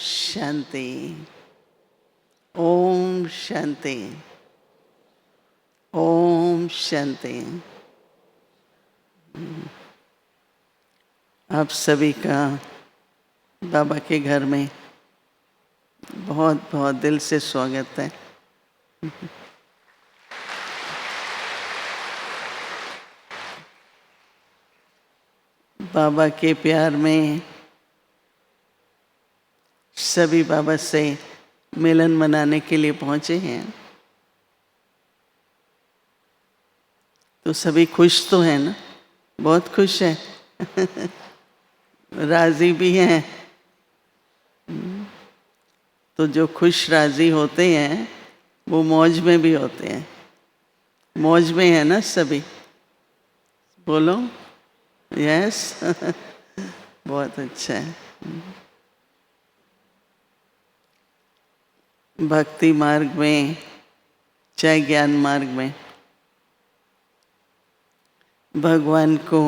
शांति। ओम शांति। ओम शांति। आप सभी का बाबा के घर में बहुत बहुत दिल से स्वागत है। बाबा के प्यार में सभी बाबा से मिलन मनाने के लिए पहुंचे हैं, तो सभी खुश तो हैं ना? बहुत खुश हैं। राजी भी हैं। तो जो खुश राजी होते हैं वो मौज में भी होते हैं। मौज में है ना सभी? बोलो यस। बहुत अच्छा है। भक्ति मार्ग में चाहे ज्ञान मार्ग में भगवान को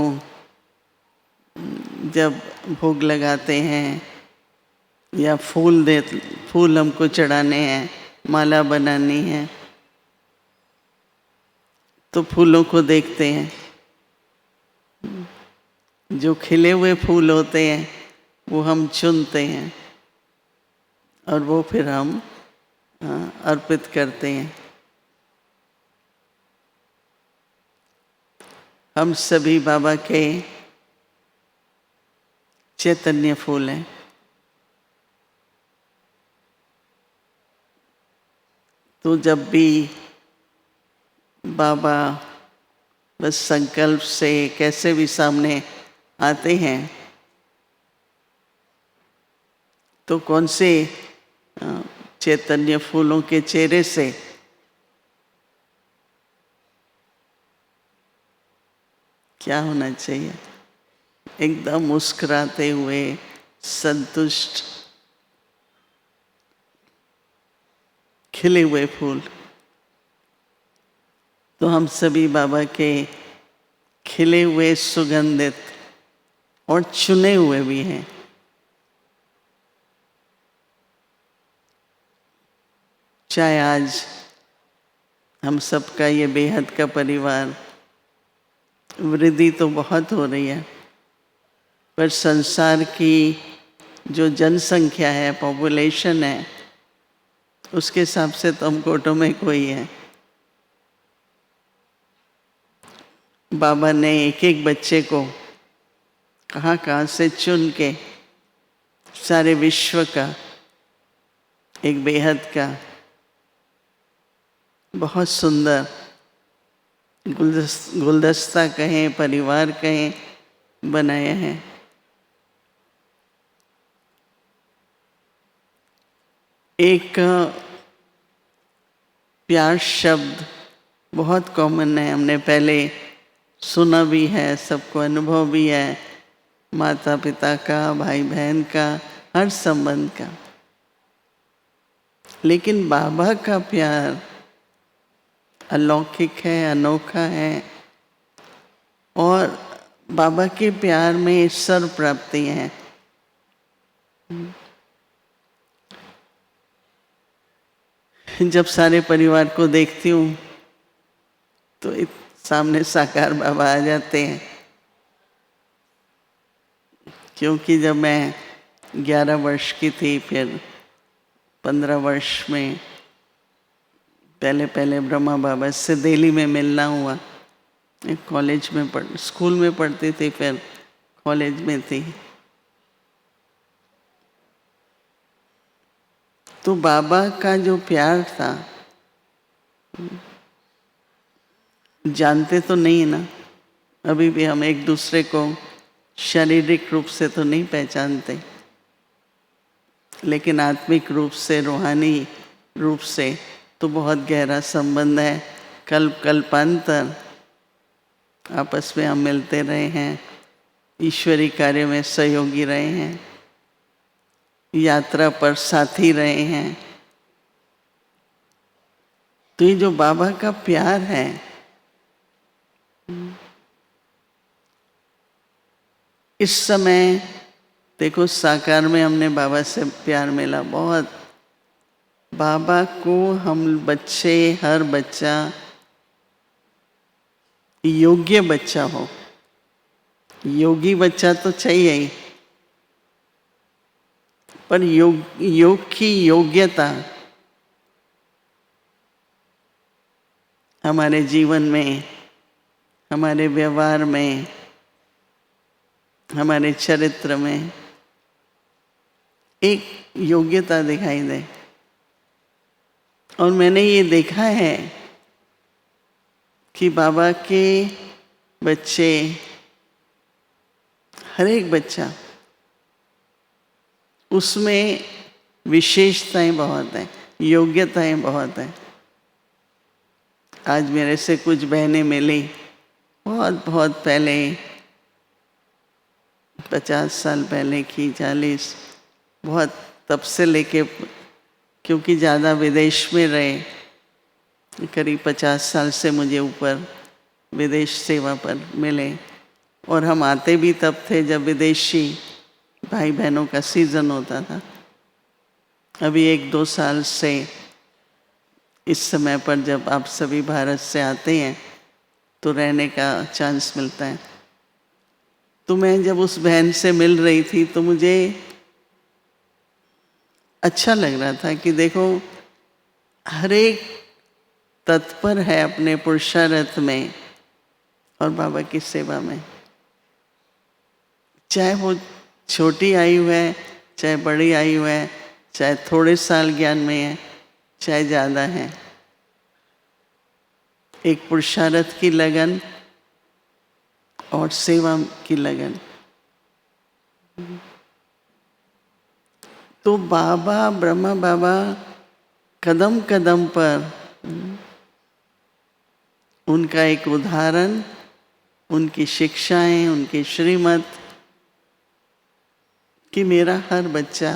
जब भोग लगाते हैं या फूल हमको चढ़ाने हैं, माला बनानी है, तो फूलों को देखते हैं। जो खिले हुए फूल होते हैं वो हम चुनते हैं और वो फिर हम अर्पित करते हैं। हम सभी बाबा के चैतन्य फूल हैं। तो जब भी बाबा बस संकल्प से कैसे भी सामने आते हैं, तो कौन से चैतन्य फूलों के चेहरे से क्या होना चाहिए? एकदम मुस्कुराते हुए, संतुष्ट, खिले हुए फूल। तो हम सभी बाबा के खिले हुए, सुगंधित और चुने हुए भी हैं। चाहे आज हम सबका ये बेहद का परिवार, वृद्धि तो बहुत हो रही है, पर संसार की जो जनसंख्या है, पॉपुलेशन है, उसके हिसाब से तो हम कोटों में कोई है। बाबा ने एक एक बच्चे को कहाँ कहाँ से चुन के सारे विश्व का एक बेहद का बहुत सुंदर गुलदस्ता कहें, परिवार कहें, बनाया है। एक प्यार शब्द बहुत कॉमन है, हमने पहले सुना भी है, सबको अनुभव भी है, माता पिता का, भाई बहन का, हर संबंध का। लेकिन बाबा का प्यार अलौकिक है, अनोखा है, और बाबा के प्यार में सर्व प्राप्ति है। जब सारे परिवार को देखती हूँ तो सामने साकार बाबा आ जाते हैं। क्योंकि जब मैं 11 वर्ष की थी, फिर 15 वर्ष में पहले ब्रह्मा बाबा से दिल्ली में मिलना हुआ। एक कॉलेज में स्कूल में पढ़ती थी, फिर कॉलेज में थी। तो बाबा का जो प्यार था, जानते तो नहीं ना, अभी भी हम एक दूसरे को शारीरिक रूप से तो नहीं पहचानते, लेकिन आत्मिक रूप से, रूहानी रूप से तो बहुत गहरा संबंध है। कल्पांतर आपस में हम मिलते रहे हैं, ईश्वरी कार्य में सहयोगी रहे हैं, यात्रा पर साथी रहे हैं। तो ये जो बाबा का प्यार है, इस समय देखो साकार में हमने बाबा से प्यार मिला बहुत। बाबा को हम बच्चे, हर बच्चा योग्य बच्चा हो, योगी बच्चा तो चाहिए ही, पर योग की योग्यता हमारे जीवन में, हमारे व्यवहार में, हमारे चरित्र में एक योग्यता दिखाई दे। और मैंने ये देखा है कि बाबा के बच्चे, हर एक बच्चा, उसमें विशेषताएं बहुत हैं, योग्यताएं बहुत हैं। आज मेरे से कुछ बहनें मिली बहुत बहुत पहले, 50 साल पहले की, 40, बहुत तब से लेके, क्योंकि ज़्यादा विदेश में रहे, करीब 50 साल से मुझे ऊपर विदेश सेवा पर मिले। और हम आते भी तब थे जब विदेशी भाई बहनों का सीज़न होता था। अभी 1-2 साल से इस समय पर जब आप सभी भारत से आते हैं तो रहने का चांस मिलता है। तो मैं जब उस बहन से मिल रही थी तो मुझे अच्छा लग रहा था कि देखो हर एक तत्पर है अपने पुरुषार्थ में और बाबा की सेवा में, चाहे वो छोटी आयु है, चाहे बड़ी आयु है, चाहे थोड़े साल ज्ञान में है, चाहे ज़्यादा है। एक पुरुषार्थ की लगन और सेवा की लगन। तो बाबा, ब्रह्मा बाबा कदम कदम पर उनका एक उदाहरण, उनकी शिक्षाएं, उनकी श्रीमत, कि मेरा हर बच्चा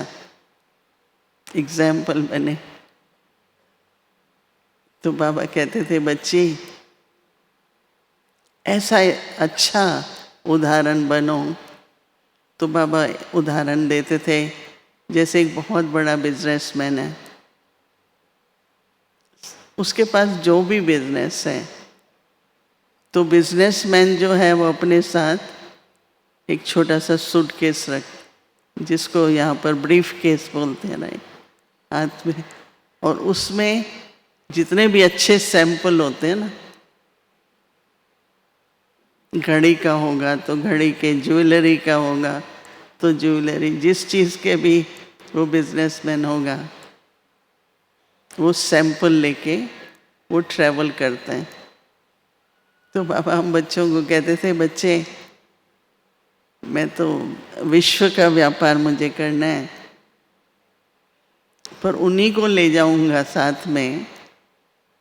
एग्जाम्पल बने। तो बाबा कहते थे बच्ची ऐसा अच्छा उदाहरण बनो। तो बाबा उदाहरण देते थे, जैसे एक बहुत बड़ा बिजनेसमैन है, उसके पास जो भी बिजनेस है, तो बिजनेसमैन जो है वो अपने साथ एक छोटा सा सूटकेस रख, जिसको यहाँ पर ब्रीफ केस बोलते हैं ना, हाथ में, और उसमें जितने भी अच्छे सैंपल होते हैं ना, घड़ी का होगा तो घड़ी के, ज्वेलरी का होगा तो ज्वेलरी, जिस चीज़ के भी वो बिजनेसमैन होगा, वो सैंपल लेके वो ट्रैवल करते हैं। तो बाबा हम बच्चों को कहते थे बच्चे मैं तो विश्व का व्यापार मुझे करना है, पर उन्हीं को ले जाऊंगा साथ में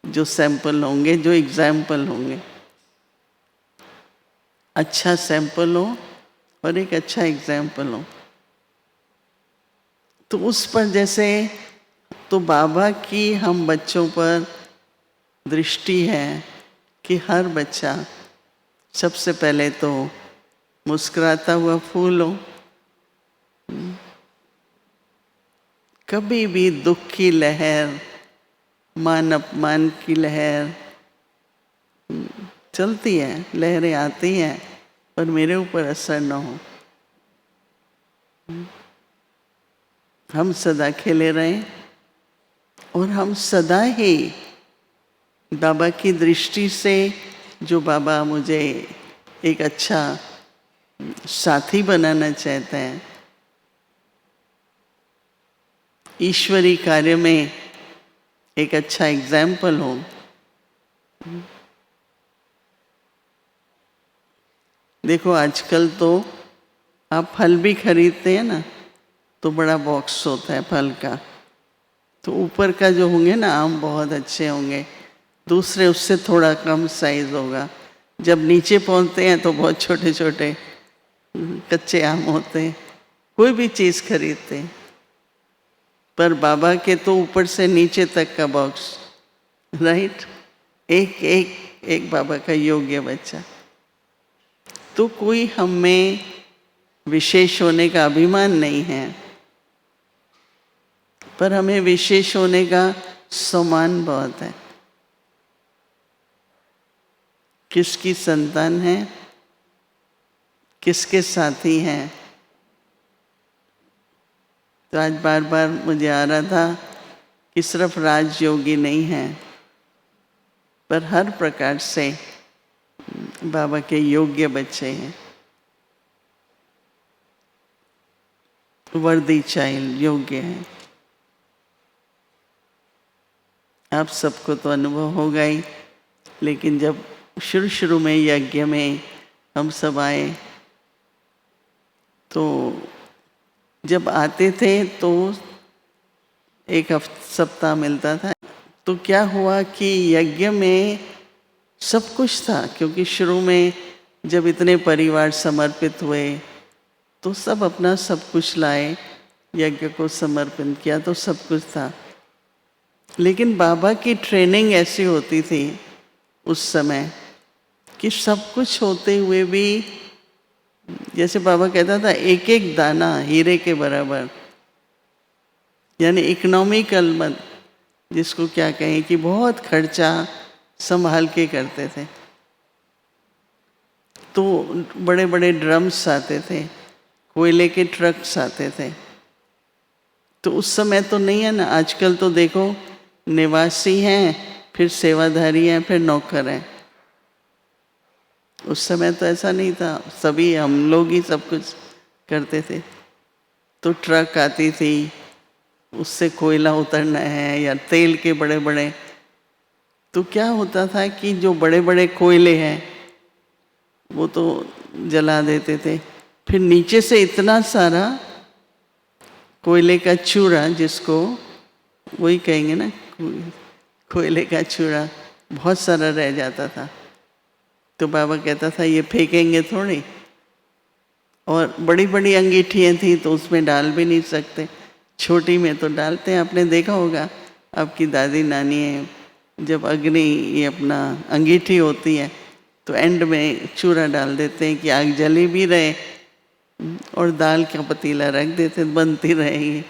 जो सैंपल होंगे, जो एग्जाम्पल होंगे। अच्छा सैंपल हो और एक अच्छा एग्जाम्पल हो। तो उस पर जैसे, तो बाबा की हम बच्चों पर दृष्टि है कि हर बच्चा सबसे पहले तो मुस्कुराता हुआ फूल हो, कभी भी दुख की लहर, मान अपमान की लहर चलती है, लहरें आती हैं, पर मेरे ऊपर असर न हो। हम सदा खिले रहें और हम सदा ही बाबा की दृष्टि से, जो बाबा मुझे एक अच्छा साथी बनाना चाहते हैं, ईश्वरी कार्य में एक अच्छा एग्जाम्पल हो। देखो आजकल तो आप फल भी खरीदते हैं ना, तो बड़ा बॉक्स होता है फल का, तो ऊपर का जो होंगे ना आम बहुत अच्छे होंगे, दूसरे उससे थोड़ा कम साइज होगा। जब नीचे पहुंचते हैं तो बहुत छोटे छोटे कच्चे आम होते हैं। कोई भी चीज़ खरीदते हैं, पर बाबा के तो ऊपर से नीचे तक का बॉक्स, राइट, एक एक एक बाबा का योग्य बच्चा। तो कोई हमें विशेष होने का अभिमान नहीं है, पर हमें विशेष होने का सम्मान बहुत है। किसकी संतान है, किसके साथी हैं। तो आज बार बार मुझे आ रहा था कि सिर्फ राजयोगी नहीं है, पर हर प्रकार से बाबा के योग्य बच्चे हैं। वर्दी चाइल्ड योग्य हैं। आप सबको तो अनुभव होगा ही, लेकिन जब शुरू शुरू में यज्ञ में हम सब आए, तो जब आते थे तो एक सप्ताह मिलता था। तो क्या हुआ कि यज्ञ में सब कुछ था, क्योंकि शुरू में जब इतने परिवार समर्पित हुए तो सब अपना सब कुछ लाए, यज्ञ को समर्पण किया, तो सब कुछ था। लेकिन बाबा की ट्रेनिंग ऐसी होती थी उस समय कि सब कुछ होते हुए भी, जैसे बाबा कहता था, एक एक दाना हीरे के बराबर, यानी इकोनॉमिकल मत, जिसको क्या कहें कि बहुत खर्चा संभाल के करते थे। तो बड़े बड़े ड्रम्स आते थे, कोयले के ट्रक्स आते थे। तो उस समय तो नहीं है ना, आजकल तो देखो निवासी हैं, फिर सेवाधारी हैं, फिर नौकर हैं। उस समय तो ऐसा नहीं था, सभी हम लोग ही सब कुछ करते थे। तो ट्रक आती थी, उससे कोयला उतरना है या तेल के बड़े बड़े। तो क्या होता था कि जो बड़े बड़े कोयले हैं वो तो जला देते थे, फिर नीचे से इतना सारा कोयले का चूड़ा, जिसको वही कहेंगे ना, कोयले का चूड़ा बहुत सारा रह जाता था। तो बाबा कहता था ये फेंकेंगे थोड़ी, और बड़ी बड़ी अंगीठियाँ थी तो उसमें डाल भी नहीं सकते, छोटी में तो डालते हैं। आपने देखा होगा, आपकी दादी नानी है, जब अग्नि ये अपना अंगीठी होती है तो एंड में चूरा डाल देते हैं कि आग जली भी रहे, और दाल का पतीला रख देते, बनती रहेगी।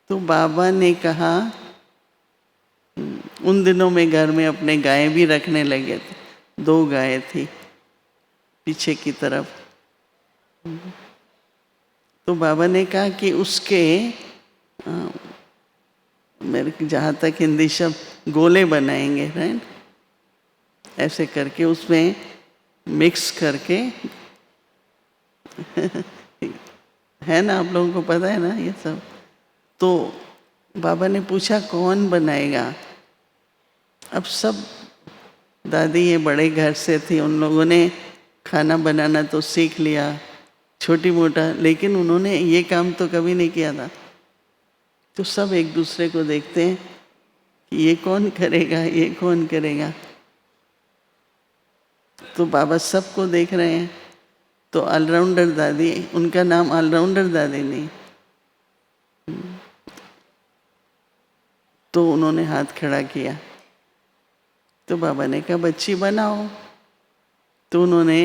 तो बाबा ने कहा, उन दिनों में घर में अपने गाय भी रखने लगे थे, 2 गाय थी पीछे की तरफ। तो बाबा ने कहा कि उसके मेरे जहाँ तक हिंदी शब्द, गोले बनाएंगे, राइट, ऐसे करके उसमें मिक्स करके है ना, आप लोगों को पता है ना ये सब। तो बाबा ने पूछा कौन बनाएगा। अब सब दादी ये बड़े घर से थी, उन लोगों ने खाना बनाना तो सीख लिया छोटी मोटा, लेकिन उन्होंने ये काम तो कभी नहीं किया था। तो सब एक दूसरे को देखते हैं कि ये कौन करेगा, ये कौन करेगा। तो बाबा सबको देख रहे हैं। तो ऑलराउंडर दादी, उनका नाम ऑलराउंडर दादी नहीं, तो उन्होंने हाथ खड़ा किया। तो बाबा ने कहा बच्ची बनाओ। तो उन्होंने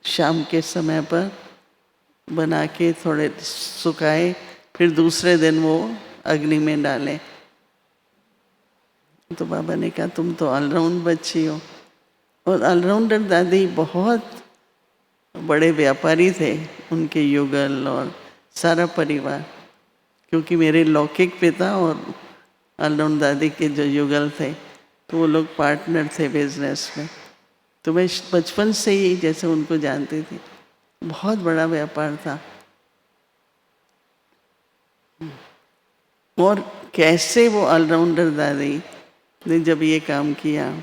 शाम के समय पर बना के थोड़े सुखाए, फिर दूसरे दिन वो अग्नि में डाले। तो बाबा ने कहा तुम तो ऑलराउंड बच्ची हो। और ऑलराउंडर दादी बहुत बड़े व्यापारी थे, उनके युगल और सारा परिवार, क्योंकि मेरे लौकिक पिता और ऑलराउंड दादी के जो युगल थे तो वो लोग पार्टनर थे बिजनेस में। तो मैं बचपन से ही जैसे उनको जानती थी, बहुत बड़ा व्यापार था। और कैसे वो ऑलराउंडर दादी ने जब ये काम किया,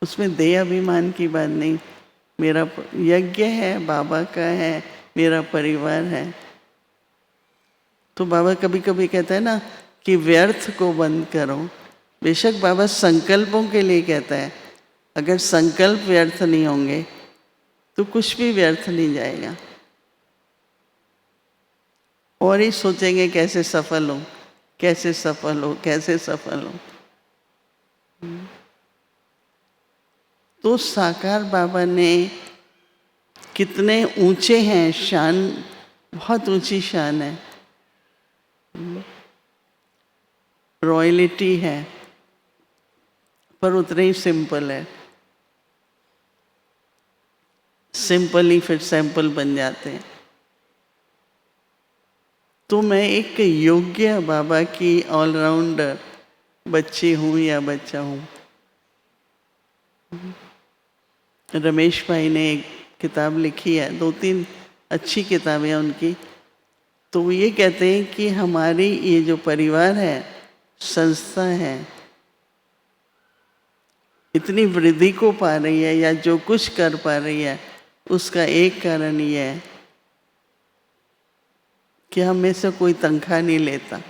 उसमें देह अभिमान की बात नहीं, मेरा यज्ञ है, बाबा का है, मेरा परिवार है। तो बाबा कभी कभी कहता है ना कि व्यर्थ को बंद करो। बेशक बाबा संकल्पों के लिए कहता है, अगर संकल्प व्यर्थ नहीं होंगे तो कुछ भी व्यर्थ नहीं जाएगा। और ही सोचेंगे कैसे सफल हो, कैसे सफल हो, कैसे सफल हो। तो साकार बाबा ने कितने ऊंचे हैं, शान बहुत ऊंची शान है, रॉयलिटी है, पर उतने ही सिंपल है। सिंपल ही फिर सैंपल बन जाते हैं। तो मैं एक योग्य बाबा की ऑलराउंडर बच्ची हूँ या बच्चा हूँ। रमेश भाई ने एक किताब लिखी है, 2-3 अच्छी किताबें हैं उनकी। तो वो ये कहते हैं कि हमारी ये जो परिवार है, संस्था है, इतनी वृद्धि को पा रही है या जो कुछ कर पा रही है, उसका एक कारण ये है कि हम में से कोई तनख्वाह नहीं लेता।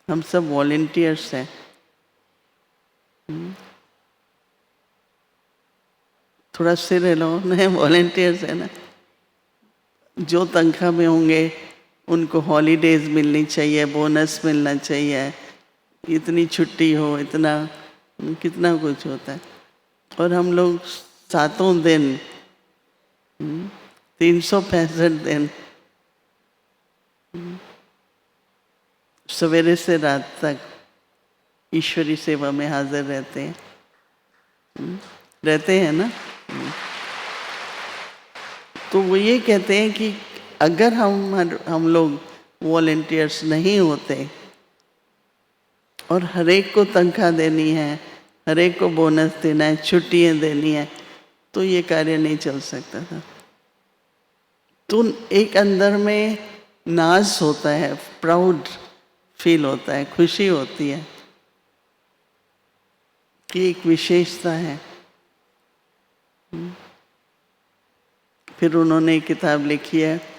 हम सब वॉलेंटियर्स हैं। थोड़ा सिर हिलो, नहीं वॉलेंटियर्स है ना। जो तनख्वाह में होंगे उनको हॉलीडेज मिलनी चाहिए, बोनस मिलना चाहिए, इतनी छुट्टी हो, इतना कितना कुछ होता है। और हम लोग 7 दिन 365 दिन सवेरे से रात तक ईश्वरी सेवा में हाजिर रहते हैं। रहते हैं ना। तो वो ये कहते हैं कि अगर हम लोग वॉलेंटियर्स नहीं होते और हर एक को तनख्वाह देनी है, हर एक को बोनस देना है, छुट्टियां देनी है, तो ये कार्य नहीं चल सकता था। तो एक अंदर में नाज होता है, प्राउड फील होता है, खुशी होती है कि एक विशेषता है। फिर उन्होंने एक किताब लिखी है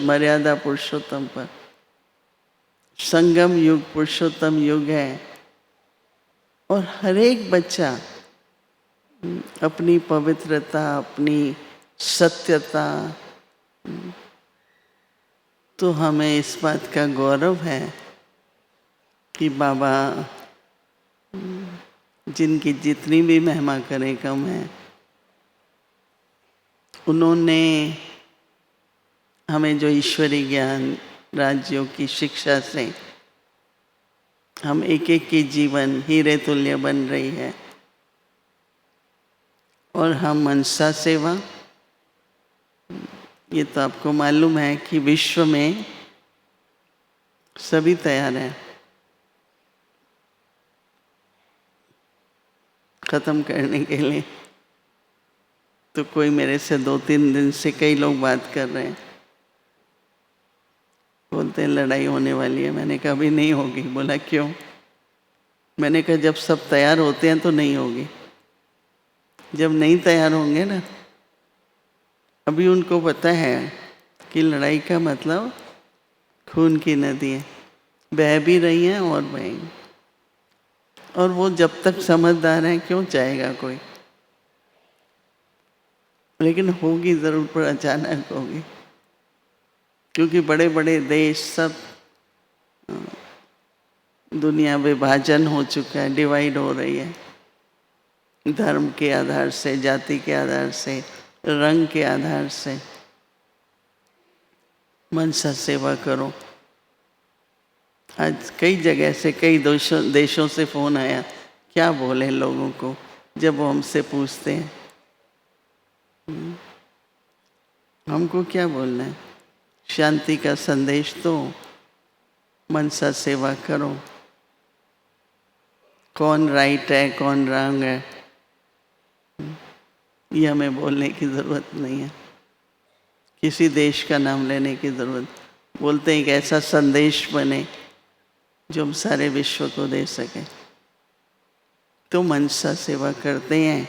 मर्यादा पुरुषोत्तम पर। संगम युग पुरुषोत्तम युग है और हर एक बच्चा अपनी पवित्रता, अपनी सत्यता, तो हमें इस बात का गौरव है कि बाबा जिनकी जितनी भी महिमा करें कम है, उन्होंने हमें जो ईश्वरी ज्ञान, राजयोग की शिक्षा से हम एक एक की जीवन हीरे तुल्य बन रही है। और हम मनसा सेवा, ये तो आपको मालूम है कि विश्व में सभी तैयार हैं खत्म करने के लिए। तो कोई मेरे से 2-3 दिन से कई लोग बात कर रहे हैं, बोलते हैं लड़ाई होने वाली है। मैंने कहा अभी नहीं होगी। बोला क्यों? मैंने कहा जब सब तैयार होते हैं तो नहीं होगी। जब नहीं तैयार होंगे ना, अभी उनको पता है कि लड़ाई का मतलब खून की नदी है, बह भी रही हैं और बहेंगी। और वो जब तक समझदार हैं, क्यों चाहेगा कोई? लेकिन होगी ज़रूर, पर अचानक होगी, क्योंकि बड़े बड़े देश सब दुनिया विभाजन हो चुका है, डिवाइड हो रही है, धर्म के आधार से, जाति के आधार से, रंग के आधार से। मनसा सेवा करो। आज कई जगह से, कई देशों से फ़ोन आया, क्या बोले लोगों को जब वो हमसे पूछते हैं। हमको क्या बोलना है? शांति का संदेश दो, मनसा सेवा करो। कौन राइट है, कौन रॉन्ग है, ये हमें बोलने की ज़रूरत नहीं है, किसी देश का नाम लेने की ज़रूरत। बोलते हैं एक ऐसा संदेश बने जो हम सारे विश्व को दे सकें। तो मनसा सेवा करते हैं,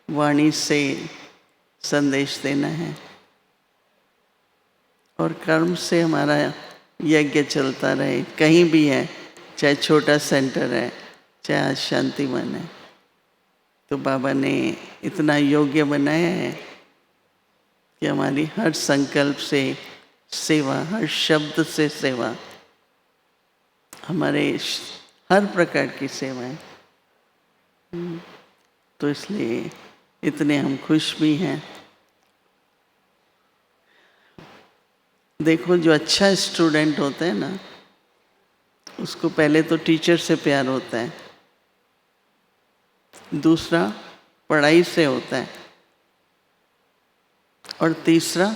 वाणी से संदेश देना है और कर्म से हमारा यज्ञ चलता रहे। कहीं भी है, चाहे छोटा सेंटर है, चाहे आज शांति वन है, तो बाबा ने इतना योग्य बनाया है कि हमारी हर संकल्प से सेवा, हर शब्द से सेवा, हमारे हर प्रकार की सेवाएं। तो इसलिए इतने हम खुश भी हैं देखो, जो अच्छा स्टूडेंट होता है ना, उसको पहले तो टीचर से प्यार होता है, दूसरा पढ़ाई से होता है, और तीसरा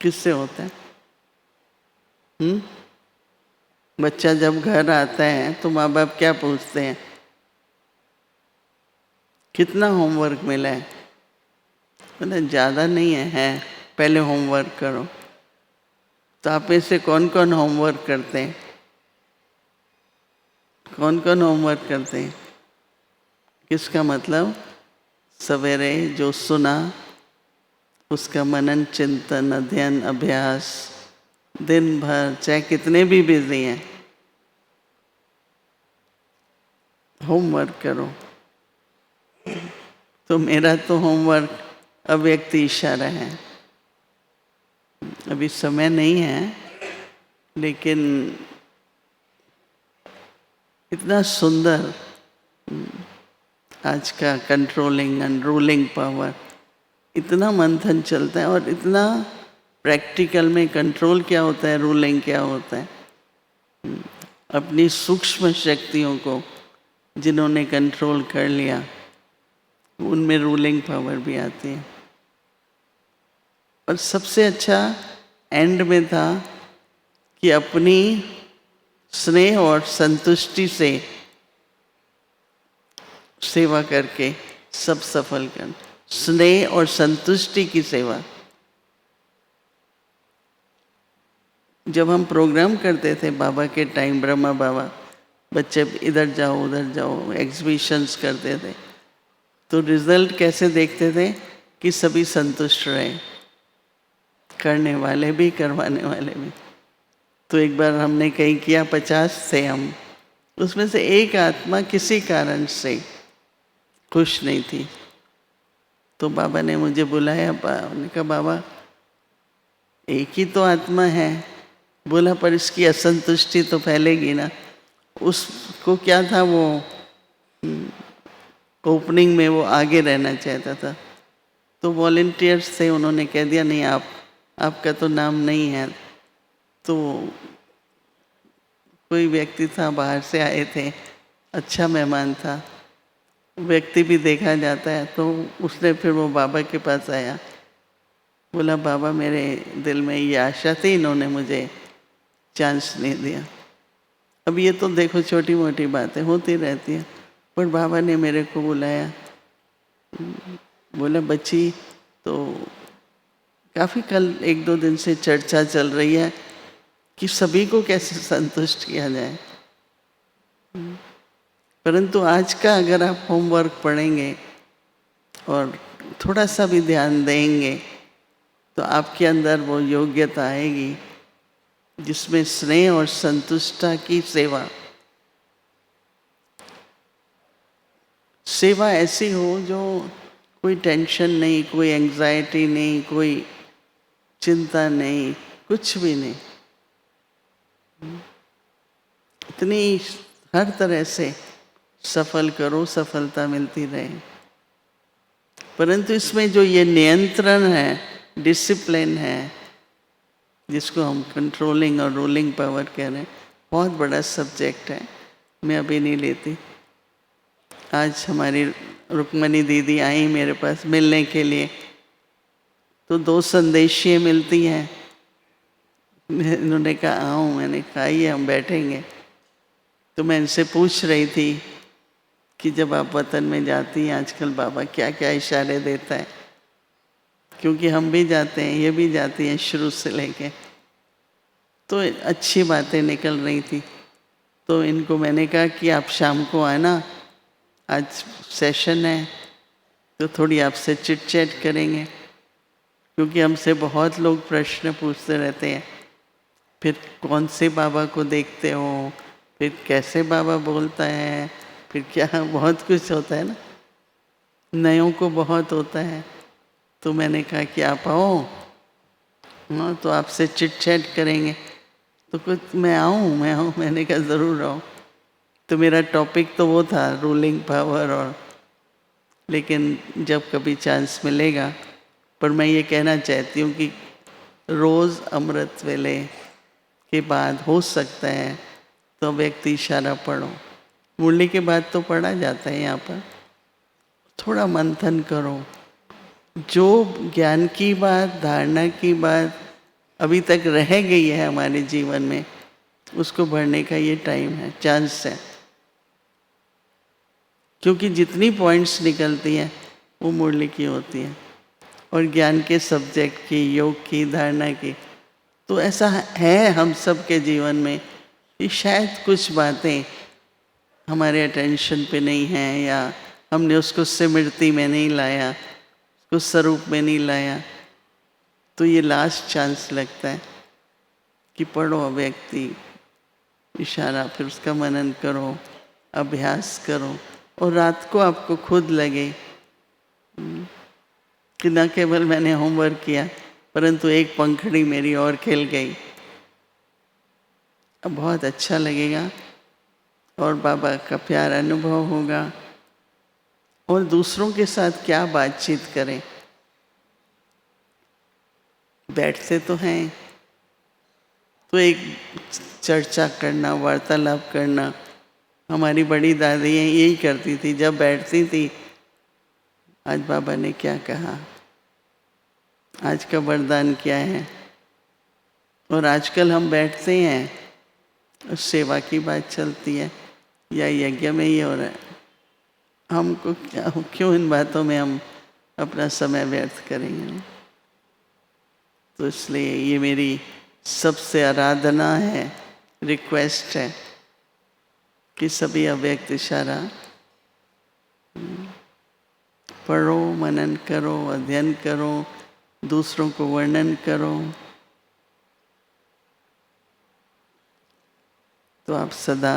किससे होता है? बच्चा जब घर आता है तो माँ बाप क्या पूछते हैं? कितना होमवर्क मिला है? मतलब ज़्यादा नहीं है, पहले होमवर्क करो। तो आप में से कौन कौन होमवर्क करते हैं? कौन कौन होमवर्क करते हैं? किसका मतलब? सवेरे जो सुना उसका मनन, चिंतन, अध्ययन, अभ्यास, दिन भर चाहे कितने भी बिजी हैं, होमवर्क करो। तो मेरा तो होमवर्क अव्यक्त इशारा है। अभी समय नहीं है, लेकिन इतना सुंदर आज का कंट्रोलिंग एंड रूलिंग पावर, इतना मंथन चलता है, और इतना प्रैक्टिकल में कंट्रोल क्या होता है, रूलिंग क्या होता है। अपनी सूक्ष्म शक्तियों को जिन्होंने कंट्रोल कर लिया, उनमें रूलिंग पावर भी आती है। और सबसे अच्छा एंड में था कि अपनी स्नेह और संतुष्टि से सेवा करके सब सफल कर। स्नेह और संतुष्टि की सेवा। जब हम प्रोग्राम करते थे बाबा के टाइम, ब्रह्मा बाबा, बच्चे इधर जाओ उधर जाओ, एग्जीबिशंस करते थे, तो रिजल्ट कैसे देखते थे कि सभी संतुष्ट रहे, करने वाले भी करवाने वाले भी। तो एक बार हमने कहीं किया, 50 थे हम, उसमें से एक आत्मा किसी कारण से खुश नहीं थी। तो बाबा ने मुझे बुलाया, उन्होंने कहा बाबा एक ही तो आत्मा है। बोला पर इसकी असंतुष्टि तो फैलेगी ना। उसको क्या था, वो ओपनिंग में वो आगे रहना चाहता था। तो वॉलंटियर्स थे, उन्होंने कह दिया नहीं, आपका तो नाम नहीं है। तो कोई व्यक्ति था, बाहर से आए थे, अच्छा मेहमान था, व्यक्ति भी देखा जाता है। तो उसने फिर वो बाबा के पास आया, बोला बाबा मेरे दिल में ये आशा थी, इन्होंने मुझे चांस नहीं दिया। अब ये तो देखो छोटी मोटी बातें होती रहती हैं, पर बाबा ने मेरे को बुलाया, बोला बच्ची, तो काफ़ी कल 1-2 दिन से चर्चा चल रही है कि सभी को कैसे संतुष्ट किया जाए। परंतु आज का अगर आप होमवर्क पढ़ेंगे और थोड़ा सा भी ध्यान देंगे, तो आपके अंदर वो योग्यता आएगी जिसमें स्नेह और संतुष्टता की सेवा, सेवा ऐसी हो जो कोई टेंशन नहीं, कोई एंग्जाइटी नहीं, कोई चिंता नहीं, कुछ भी नहीं। इतनी हर तरह से सफल करो, सफलता मिलती रहे। परंतु इसमें जो ये नियंत्रण है, डिसिप्लिन है, जिसको हम कंट्रोलिंग और रूलिंग पावर कह रहे हैं, बहुत बड़ा सब्जेक्ट है, मैं अभी नहीं लेती। आज हमारी रुक्मणी दीदी आई मेरे पास मिलने के लिए, तो 2 संदेशियाँ मिलती हैं। इन्होंने कहा आऊँ, मैंने कहा आइए हम बैठेंगे। तो मैं इनसे पूछ रही थी कि जब आप वतन में जाती हैं आजकल बाबा क्या क्या इशारे देता है, क्योंकि हम भी जाते हैं, ये भी जाती हैं शुरू से लेके, तो अच्छी बातें निकल रही थी। तो इनको मैंने कहा कि आप शाम को आना, आज सेशन है, तो थोड़ी आपसे चिट चैट करेंगे, क्योंकि हमसे बहुत लोग प्रश्न पूछते रहते हैं, फिर कौन से बाबा को देखते हो, फिर कैसे बाबा बोलता है, फिर क्या, बहुत कुछ होता है ना, नयों को बहुत होता है। तो मैंने कहा कि आप आओ, हाँ, तो आपसे चिट चैट करेंगे। तो कुछ मैं आऊँ, मैंने कहा ज़रूर आओ। तो मेरा टॉपिक तो वो था रूलिंग पावर, और लेकिन जब कभी चांस मिलेगा, पर मैं ये कहना चाहती हूँ कि रोज़ अमृत वेले के बाद हो सकता है तो व्यक्ति इशारा पढ़ो। मुरली के बाद तो पढ़ा जाता है यहाँ पर। थोड़ा मंथन करो, जो ज्ञान की बात, धारणा की बात अभी तक रह गई है हमारे जीवन में, उसको बढ़ने का ये टाइम है, चांस है। क्योंकि जितनी पॉइंट्स निकलती हैं वो मुरली की होती हैं, और ज्ञान के सब्जेक्ट की, योग की, धारणा की। तो ऐसा है हम सब के जीवन में कि शायद कुछ बातें हमारे अटेंशन पे नहीं हैं, या हमने उसको स्मृति में नहीं लाया, उसको स्वरूप में नहीं लाया। तो ये लास्ट चांस लगता है कि पढ़ो व्यक्ति, इशारा, फिर उसका मनन करो, अभ्यास करो, और रात को आपको खुद लगे कि न केवल मैंने होमवर्क किया, परंतु एक पंखड़ी मेरी और खिल गई। अब बहुत अच्छा लगेगा और बाबा का प्यार अनुभव होगा। और दूसरों के साथ क्या बातचीत करें, बैठते तो हैं तो एक चर्चा करना, वार्तालाप करना। हमारी बड़ी दादी यही करती थी, जब बैठती थी, आज बाबा ने क्या कहा, आज का वरदान क्या है। और आजकल हम बैठते हैं और सेवा की बात चलती है, या यज्ञ में ही हो रहा है। हमको क्यों इन बातों में हम अपना समय व्यर्थ करेंगे। तो इसलिए ये मेरी सबसे आराधना है, रिक्वेस्ट है कि सभी अव्यक्त इशारा पढ़ो, मनन करो, अध्ययन करो, दूसरों को वर्णन करो, तो आप सदा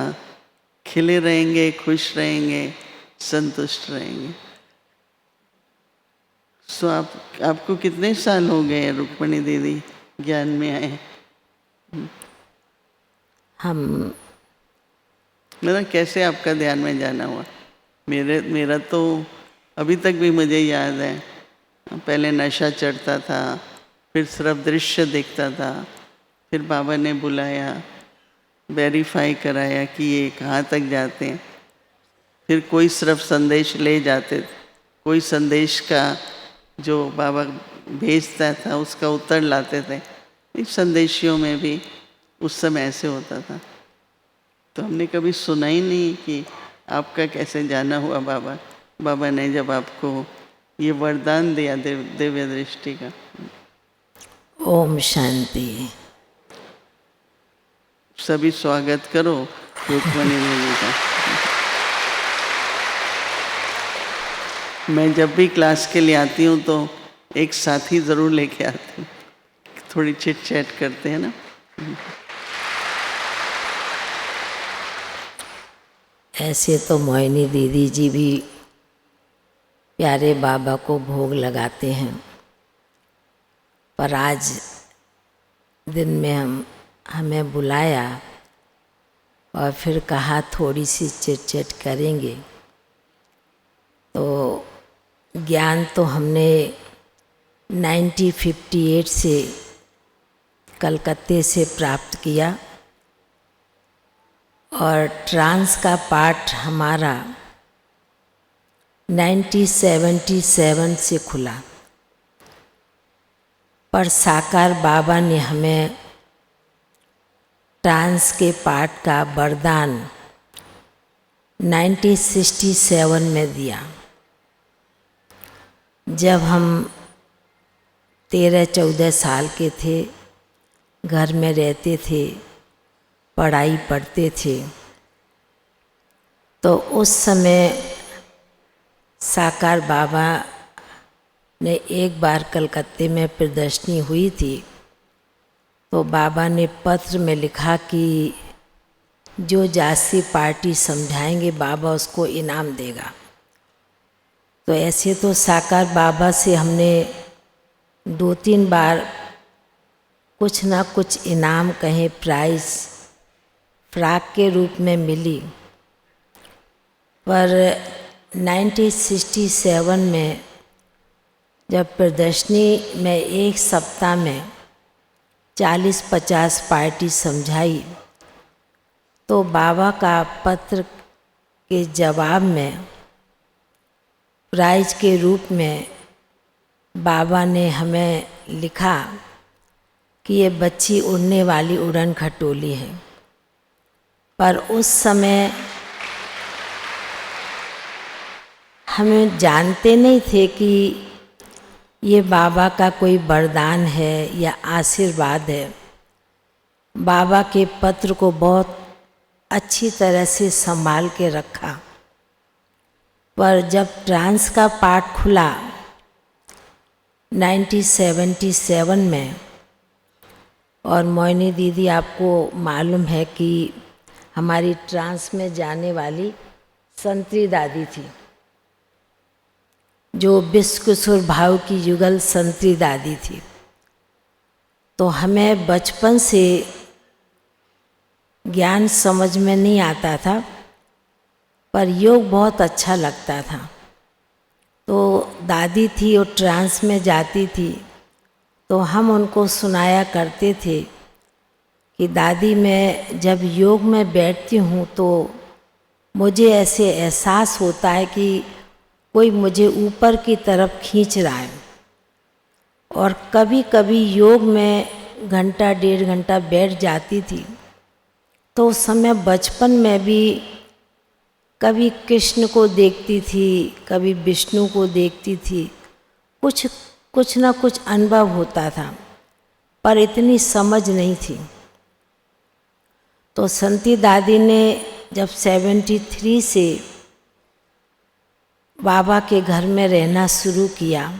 खिले रहेंगे, खुश रहेंगे, संतुष्ट रहेंगे। सो आपको कितने साल हो गए रुक्मणी दीदी ज्ञान में आए? हम मतलब कैसे आपका ध्यान में जाना हुआ? मेरा तो अभी तक भी मुझे याद है, पहले नशा चढ़ता था, फिर सिर्फ दृश्य दिखता था, फिर बाबा ने बुलाया, वेरीफाई कराया कि ये कहाँ तक जाते हैं। फिर कोई सिर्फ संदेश ले जाते, कोई संदेश का जो बाबा भेजता था उसका उत्तर लाते थे। इस संदेशियों में भी उस समय ऐसे होता था। तो हमने कभी सुना ही नहीं कि आपका कैसे जाना हुआ बाबा। बाबा ने जब आपको ये वरदान दिया दिव्य दृष्टि का। ओम शांति। सभी स्वागत करो रुक्मणी देवी का। मैं जब भी क्लास के लिए आती हूँ तो एक साथी ज़रूर लेके आती हूँ, थोड़ी चिट चैट करते हैं ना। ऐसे तो मोहिनी दीदी जी भी प्यारे बाबा को भोग लगाते हैं, पर आज दिन में हमें बुलाया और फिर कहा थोड़ी सी चिट चैट करेंगे। तो ज्ञान तो हमने 1958 से कलकत्ते से प्राप्त किया, और ट्रांस का पाठ हमारा 1977 से खुला। पर साकार बाबा ने हमें ट्रांस के पाठ का वरदान 1967 में दिया। जब हम 13-14 साल के थे, घर में रहते थे, पढ़ाई पढ़ते थे, तो उस समय साकार बाबा ने एक बार कलकत्ते में प्रदर्शनी हुई थी, तो बाबा ने पत्र में लिखा कि जो जासी पार्टी समझाएंगे बाबा उसको इनाम देगा। तो ऐसे तो साकार बाबा से हमने 2-3 बार कुछ ना कुछ इनाम, कहें प्राइज़, फ्रॉक के रूप में मिली। पर 1967 में जब प्रदर्शनी में एक सप्ताह में 40-50 पार्टी समझाई, तो बाबा का पत्र के जवाब में प्राइज के रूप में बाबा ने हमें लिखा कि ये बच्ची उड़ने वाली उड़न खटोली है। पर उस समय हमें जानते नहीं थे कि ये बाबा का कोई वरदान है या आशीर्वाद है। बाबा के पत्र को बहुत अच्छी तरह से संभाल के रखा, पर जब ट्रांस का पाठ खुला 1977 में, और मोहिनी दीदी आपको मालूम है कि हमारी ट्रांस में जाने वाली संतरी दादी थी, जो विश्वकिशोर भाव की युगल संतरी दादी थी। तो हमें बचपन से ज्ञान समझ में नहीं आता था, पर योग बहुत अच्छा लगता था। तो दादी थी और ट्रांस में जाती थी, तो हम उनको सुनाया करते थे कि दादी मैं जब योग में बैठती हूँ तो मुझे ऐसे एहसास होता है कि कोई मुझे ऊपर की तरफ खींच रहा है। और कभी कभी योग में घंटा 1.5 घंटा बैठ जाती थी, तो उस समय बचपन में भी कभी कृष्ण को देखती थी, कभी विष्णु को देखती थी, कुछ ना कुछ अनुभव होता था, पर इतनी समझ नहीं थी। तो संती दादी ने जब 73 से बाबा के घर में रहना शुरू किया,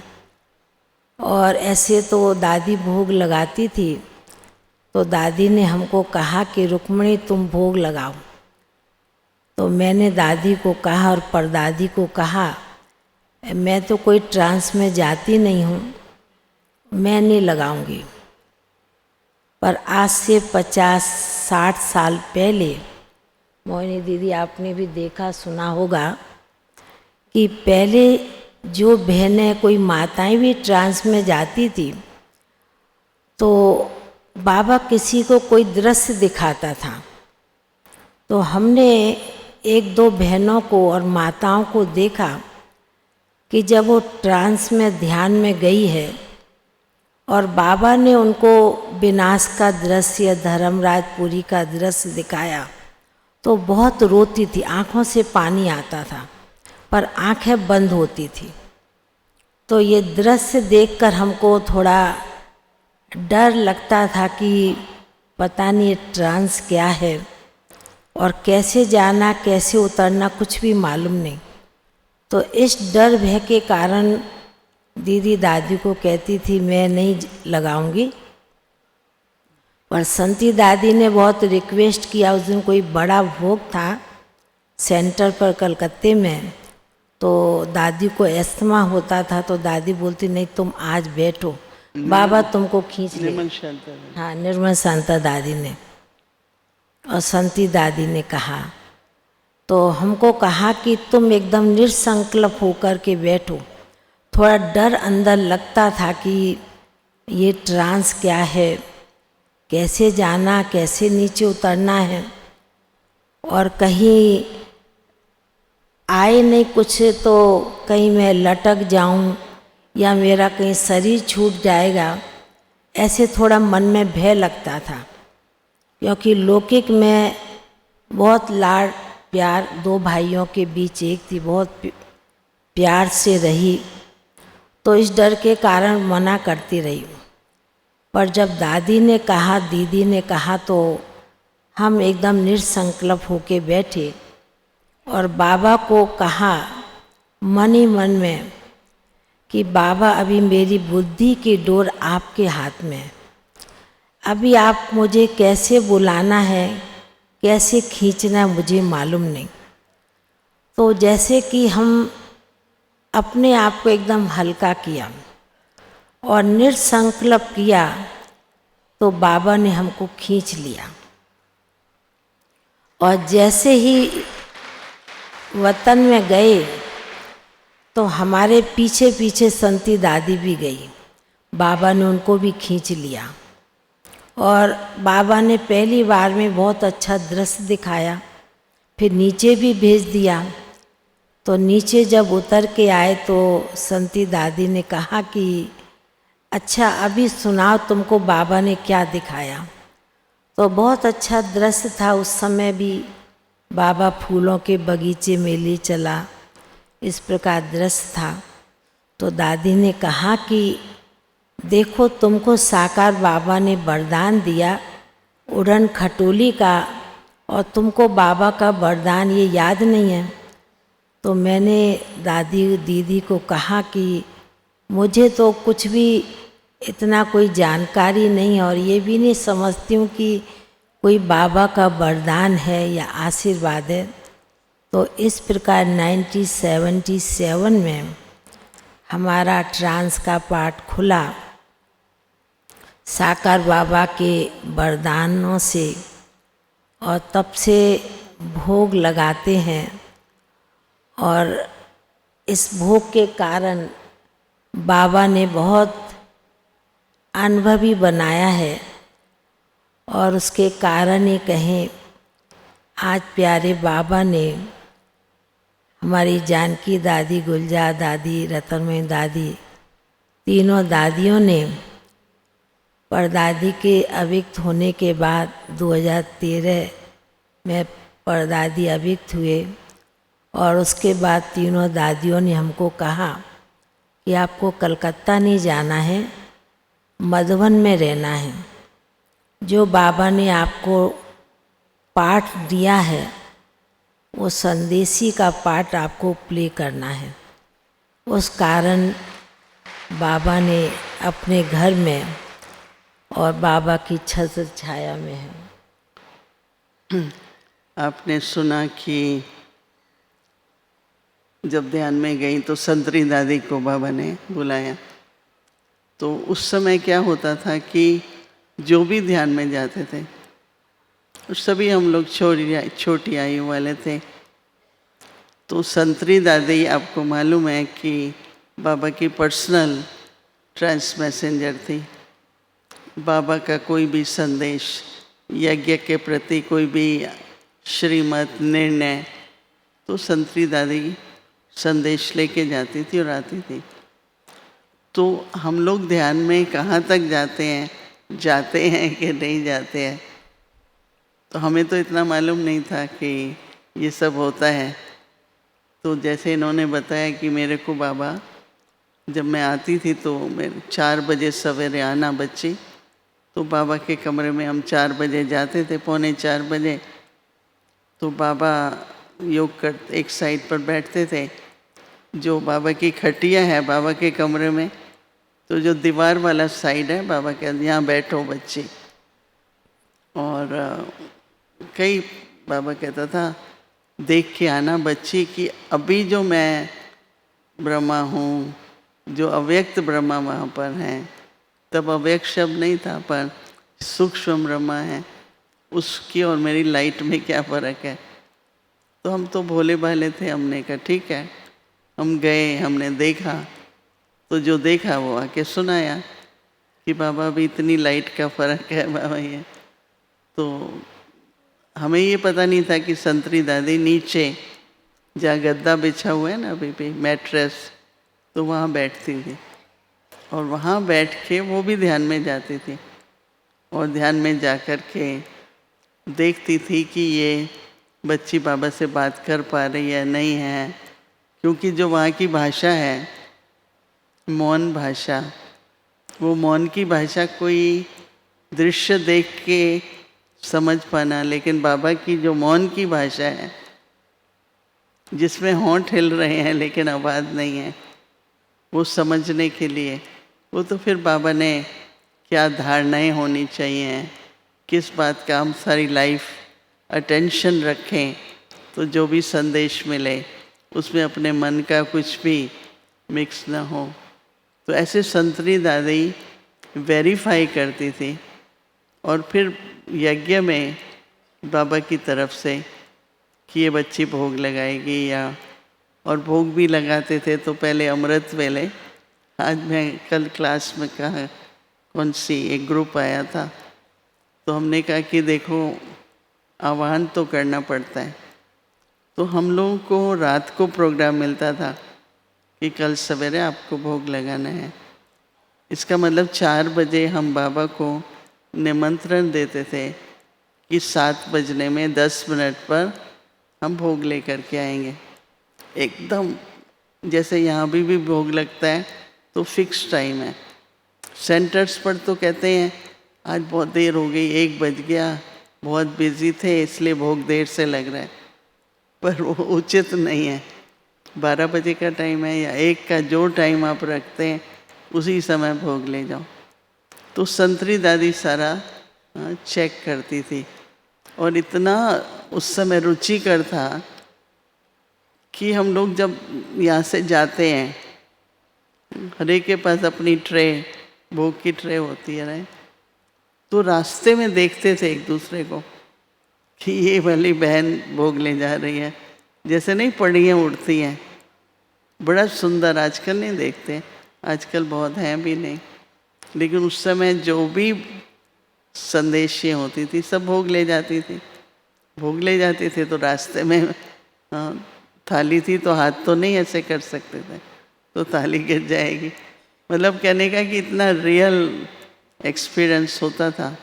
और ऐसे तो दादी भोग लगाती थी, तो दादी ने हमको कहा कि रुक्मणी तुम भोग लगाओ। तो मैंने दादी को कहा और परदादी को कहा मैं तो कोई ट्रांस में जाती नहीं हूँ, मैं नहीं लगाऊंगी। पर आज से 50-60 साल पहले, मोहिनी दीदी आपने भी देखा सुना होगा कि पहले जो बहनें कोई माताएं भी ट्रांस में जाती थी, तो बाबा किसी को कोई दृश्य दिखाता था। तो हमने 1-2 बहनों को और माताओं को देखा कि जब वो ट्रांस में ध्यान में गई है और बाबा ने उनको विनाश का दृश्य, धर्मराजपुरी का दृश्य दिखाया, तो बहुत रोती थी, आँखों से पानी आता था, पर आँखें बंद होती थी। तो ये दृश्य देखकर हमको थोड़ा डर लगता था कि पता नहीं ये ट्रांस क्या है, और कैसे जाना कैसे उतरना कुछ भी मालूम नहीं। तो इस डर भय के कारण दीदी दादी को कहती थी मैं नहीं लगाऊंगी। पर संती दादी ने बहुत रिक्वेस्ट किया। उस दिन कोई बड़ा भोग था सेंटर पर कलकत्ते में, तो दादी को अस्थमा होता था, तो दादी बोलती नहीं तुम आज बैठो, बाबा तुमको खींच ले। हाँ, निर्मल शांता दादी ने और संती दादी ने कहा। तो हमको कहा कि तुम एकदम निसंकल्प होकर के बैठो। थोड़ा डर अंदर लगता था कि ये ट्रांस क्या है, कैसे जाना कैसे नीचे उतरना है, और कहीं आए नहीं कुछ तो कहीं मैं लटक जाऊं या मेरा कहीं शरीर छूट जाएगा, ऐसे थोड़ा मन में भय लगता था। क्योंकि लौकिक में बहुत लाड़ प्यार 2 भाइयों के बीच एक थी, बहुत प्यार से रही, तो इस डर के कारण मना करती रही। पर जब दादी ने कहा, दीदी ने कहा, तो हम एकदम निसंकल्प होके बैठे और बाबा को कहा मन ही मन में कि बाबा अभी मेरी बुद्धि की डोर आपके हाथ में है, अभी आप मुझे कैसे बुलाना है कैसे खींचना है मुझे मालूम नहीं। तो जैसे कि हम अपने आप को एकदम हल्का किया और निसंकल्प किया, तो बाबा ने हमको खींच लिया। और जैसे ही वतन में गए तो हमारे पीछे पीछे संती दादी भी गई, बाबा ने उनको भी खींच लिया। और बाबा ने पहली बार में बहुत अच्छा दृश्य दिखाया, फिर नीचे भी भेज दिया। तो नीचे जब उतर के आए तो संती दादी ने कहा कि अच्छा अभी सुनाओ तुमको बाबा ने क्या दिखाया। तो बहुत अच्छा दृश्य था। उस समय भी बाबा फूलों के बगीचे में ले चला, इस प्रकार दृश्य था। तो दादी ने कहा कि देखो तुमको साकार बाबा ने वरदान दिया उड़न खटोली का, और तुमको बाबा का वरदान ये याद नहीं है। तो मैंने दादी दीदी को कहा कि मुझे तो कुछ भी इतना कोई जानकारी नहीं, और ये भी नहीं समझती हूँ कि कोई बाबा का वरदान है या आशीर्वाद है। तो इस प्रकार 1977 में हमारा ट्रांस का पाठ खुला साकार बाबा के वरदानों से, और तब से भोग लगाते हैं। और इस भोग के कारण बाबा ने बहुत अनुभवी बनाया है, और उसके कारण ही कहें आज प्यारे बाबा ने हमारी जानकी दादी, गुलजार दादी, रतनमयी दादी, तीनों दादियों ने परदादी के अविक्त होने के बाद 2013 में परदादी अविक्त हुए, और उसके बाद तीनों दादियों ने हमको कहा कि आपको कलकत्ता नहीं जाना है, मधुबन में रहना है। जो बाबा ने आपको पाठ दिया है वो संदेशी का पाठ आपको प्ले करना है। उस कारण बाबा ने अपने घर में और बाबा की छत्र छाया में है। आपने सुना कि जब ध्यान में गई तो संतरी दादी को बाबा ने बुलाया। तो उस समय क्या होता था कि जो भी ध्यान में जाते थे सभी हम लोग छोटी आयु वाले थे। तो संतरी दादी आपको मालूम है कि बाबा की पर्सनल ट्रांस मैसेंजर थी। बाबा का कोई भी संदेश, यज्ञ के प्रति कोई भी श्रीमत, निर्णय, तो संतरी दादी संदेश लेके जाती थी और आती थी। तो हम लोग ध्यान में कहाँ तक जाते हैं कि नहीं जाते हैं, तो हमें तो इतना मालूम नहीं था कि ये सब होता है। तो जैसे इन्होंने बताया कि मेरे को बाबा जब मैं आती थी तो मैं 4 बजे सवेरे आना बच्ची, तो बाबा के कमरे में हम 4 बजे जाते थे, 3:45 बजे। तो बाबा योग कर एक साइड पर बैठते थे, जो बाबा की खटिया है बाबा के कमरे में, तो जो दीवार वाला साइड है बाबा के, यहाँ बैठो बच्ची। और कई बाबा कहता था देख के आना बच्ची कि अभी जो मैं ब्रह्मा हूँ, जो अव्यक्त ब्रह्मा वहाँ पर हैं, तब अव्यक्त शब्द नहीं था पर सूक्ष्म ब्रह्मा है, उसकी और मेरी लाइट में क्या फ़र्क है। तो हम तो भोले भाले थे, हमने कहा ठीक है। हम गए, हमने देखा, तो जो देखा वो आके सुनाया कि बाबा अभी इतनी लाइट का फ़र्क है बाबा ये। तो हमें ये पता नहीं था कि संतरी दादी नीचे जहाँ गद्दा बिछा हुआ है ना अभी भी, मैट्रेस, तो वहाँ बैठती थी और वहाँ बैठ के वो भी ध्यान में जाती थी और ध्यान में जा कर के देखती थी कि ये बच्ची बाबा से बात कर पा रही है नहीं है, क्योंकि जो वहाँ की भाषा है मौन भाषा, वो मौन की भाषा कोई दृश्य देख के समझ पाना, लेकिन बाबा की जो मौन की भाषा है जिसमें होंठ हिल रहे हैं लेकिन आवाज़ नहीं है, वो समझने के लिए वो तो फिर बाबा ने क्या धारणाएं होनी चाहिए, किस बात का हम सारी लाइफ अटेंशन रखें, तो जो भी संदेश मिले उसमें अपने मन का कुछ भी मिक्स ना हो। तो ऐसे संतरी दादी वेरीफाई करती थी और फिर यज्ञ में बाबा की तरफ से कि ये बच्ची भोग लगाएगी या, और भोग भी लगाते थे तो पहले अमृत वेले, आज मैं कल क्लास में कहा कौन सी एक ग्रुप आया था तो हमने कहा कि देखो आह्वान तो करना पड़ता है। तो हम लोगों को रात को प्रोग्राम मिलता था कि कल सवेरे आपको भोग लगाना है। इसका मतलब 4 बजे हम बाबा को निमंत्रण देते थे कि 7 बजने में 10 मिनट पर हम भोग लेकर के आएंगे। एकदम जैसे यहाँ भी भोग लगता है तो फिक्स टाइम है। सेंटर्स पर तो कहते हैं आज बहुत देर हो गई, 1 बज गया, बहुत बिजी थे इसलिए भोग देर से लग रहा है, पर वो उचित नहीं है। 12 बजे का टाइम है या 1 का, जो टाइम आप रखते हैं उसी समय भोग ले जाओ। तो संतरी दादी सारा चेक करती थी और इतना उस समय रुचिकर था कि हम लोग जब यहाँ से जाते हैं, हर एक के पास अपनी ट्रे, भोग की ट्रे होती है राइट, तो रास्ते में देखते थे एक दूसरे को कि ये वाली बहन भोग ले जा रही है, जैसे नहीं पड़ियाँ उड़ती हैं, बड़ा सुंदर। आजकल नहीं देखते, आजकल बहुत हैं भी नहीं, लेकिन उस समय जो भी संदेशियाँ होती थी सब भोग ले जाती थी। भोग ले जाते थे तो रास्ते में थाली थी तो हाथ तो नहीं ऐसे कर सकते थे, तो थाली गिर जाएगी। मतलब कहने का कि इतना रियल एक्सपीरियंस होता था।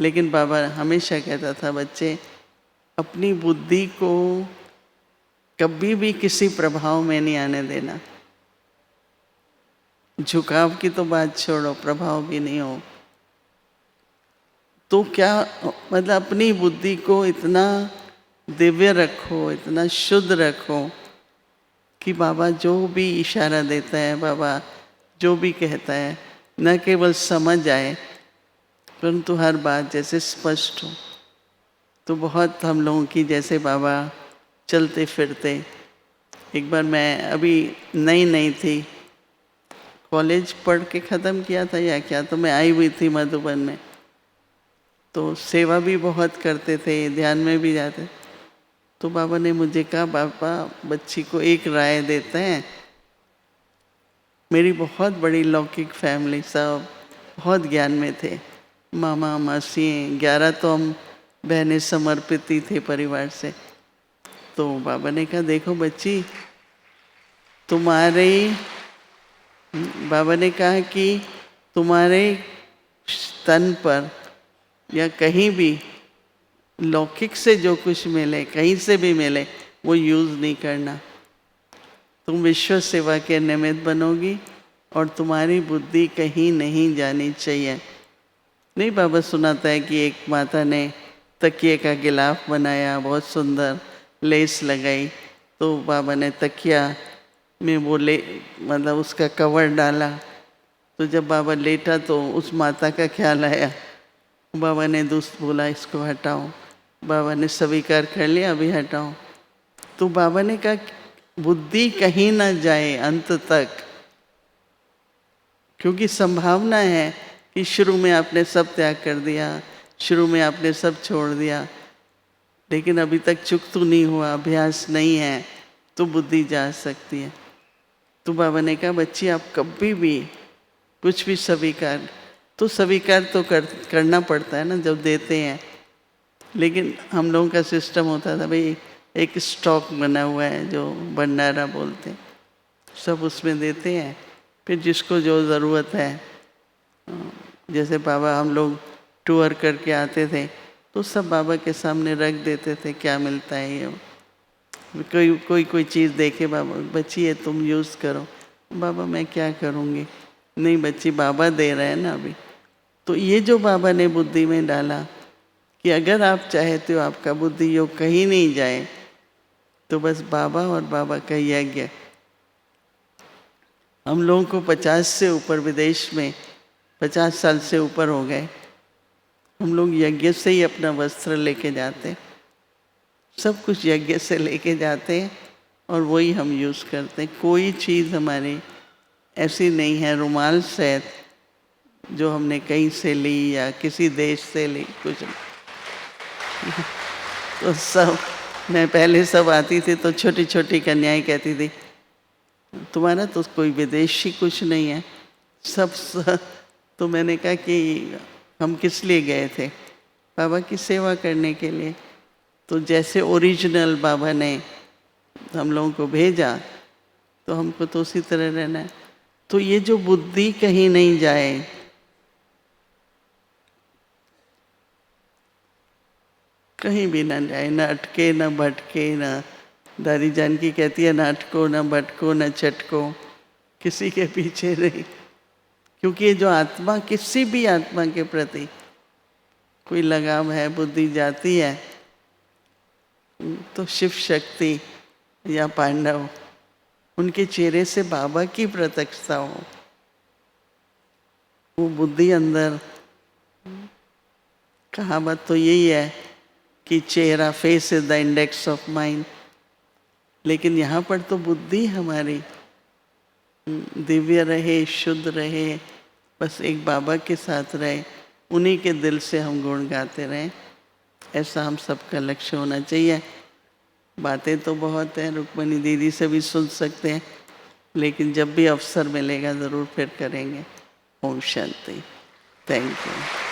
लेकिन बाबा हमेशा कहता था, बच्चे अपनी बुद्धि को कभी भी किसी प्रभाव में नहीं आने देना। झुकाव की तो बात छोड़ो, प्रभाव भी नहीं हो तो क्या मतलब अपनी बुद्धि को इतना दिव्य रखो, इतना शुद्ध रखो कि बाबा जो भी इशारा देता है, बाबा जो भी कहता है, न केवल समझ आए परंतु हर बात जैसे स्पष्ट हो। तो बहुत हम लोगों की जैसे बाबा चलते फिरते, एक बार मैं अभी नई थी, कॉलेज पढ़ के ख़त्म किया था या क्या, तो मैं आई हुई थी मधुबन में, तो सेवा भी बहुत करते थे, ध्यान में भी जाते। तो बाबा ने मुझे कहा, बाबा बच्ची को एक राय देते हैं। मेरी बहुत बड़ी लौकिक फैमिली, सब बहुत ज्ञान में थे, मामा मासी 11 तो हम बहनें समर्पित ही थे परिवार से। तो बाबा ने कहा, देखो बच्ची बाबा ने कहा कि तुम्हारे तन पर या कहीं भी लौकिक से जो कुछ मिले, कहीं से भी मिले, वो यूज़ नहीं करना। तुम विश्व सेवा के निमित्त बनोगी और तुम्हारी बुद्धि कहीं नहीं जानी चाहिए। नहीं, बाबा सुनाता है कि एक माता ने तकिए का गिलाफ बनाया, बहुत सुंदर लेस लगाई, तो बाबा ने तकिया में वो मतलब उसका कवर डाला। तो जब बाबा लेटा तो उस माता का ख्याल आया, बाबा ने दोस्त बोला इसको हटाओ, बाबा ने स्वीकार कर लिया, अभी हटाओ। तो बाबा ने कहा बुद्धि कहीं ना जाए अंत तक, क्योंकि संभावना है कि शुरू में आपने सब त्याग कर दिया, शुरू में आपने सब छोड़ दिया, लेकिन अभी तक चुक तो नहीं हुआ, अभ्यास नहीं है, तो बुद्धि जा सकती है। तो बाबा ने कहा, बच्ची आप कभी भी कुछ भी स्वीकार तो करना पड़ता है ना जब देते हैं। लेकिन हम लोगों का सिस्टम होता था, भाई एक स्टॉक बना हुआ है जो भंडारा बोलते हैं, सब उसमें देते हैं, फिर जिसको जो ज़रूरत है। जैसे बाबा हम लोग टूर करके आते थे तो सब बाबा के सामने रख देते थे, क्या मिलता है ये। कोई चीज़ देखे, बाबा बच्ची ये तुम यूज़ करो। बाबा मैं क्या करूँगी, नहीं बच्ची बाबा दे रहे हैं ना अभी। तो ये जो बाबा ने बुद्धि में डाला कि अगर आप चाहते हो आपका बुद्धि योग कहीं नहीं जाए, तो बस बाबा और बाबा का यज्ञ। हम लोगों को 50 से ऊपर, विदेश में 50 साल से ऊपर हो गए, हम लोग यज्ञ से ही अपना वस्त्र लेके जाते, सब कुछ यज्ञ से लेके जाते हैं और वही हम यूज़ करते हैं। कोई चीज़ हमारी ऐसी नहीं है रुमाल सहित जो हमने कहीं से ली या किसी देश से ली, कुछ नहीं। तो सब, मैं पहले सब आती थी तो छोटी छोटी कन्याएं कहती थी, तुम्हारा तो कोई विदेशी कुछ नहीं है, सब। तो मैंने कहा कि हम किस लिए गए थे? बाबा की सेवा करने के लिए। तो जैसे ओरिजिनल बाबा ने हम लोगों को भेजा, तो हमको तो उसी तरह रहना है। तो ये जो बुद्धि कहीं नहीं जाए, कहीं भी ना जाए, ना अटके ना भटके, ना दादी जानकी कहती है ना अटको ना भटको ना चटको, किसी के पीछे नहीं। क्योंकि ये जो आत्मा, किसी भी आत्मा के प्रति कोई लगाम है, बुद्धि जाती है, तो शिव शक्ति या पांडव, उनके चेहरे से बाबा की प्रत्यक्षता हो, वो बुद्धि अंदर। कहावत तो यही है कि चेहरा, face is the index of mind. लेकिन यहाँ पर तो बुद्धि हमारी दिव्य रहे, शुद्ध रहे, बस एक बाबा के साथ रहे, उन्हीं के दिल से हम गुण गाते रहें, ऐसा हम सबका लक्ष्य होना चाहिए। बातें तो बहुत हैं, रुक्मणी दीदी से भी सुन सकते हैं, लेकिन जब भी अवसर मिलेगा ज़रूर फिर करेंगे। ओम शांति। Thank you.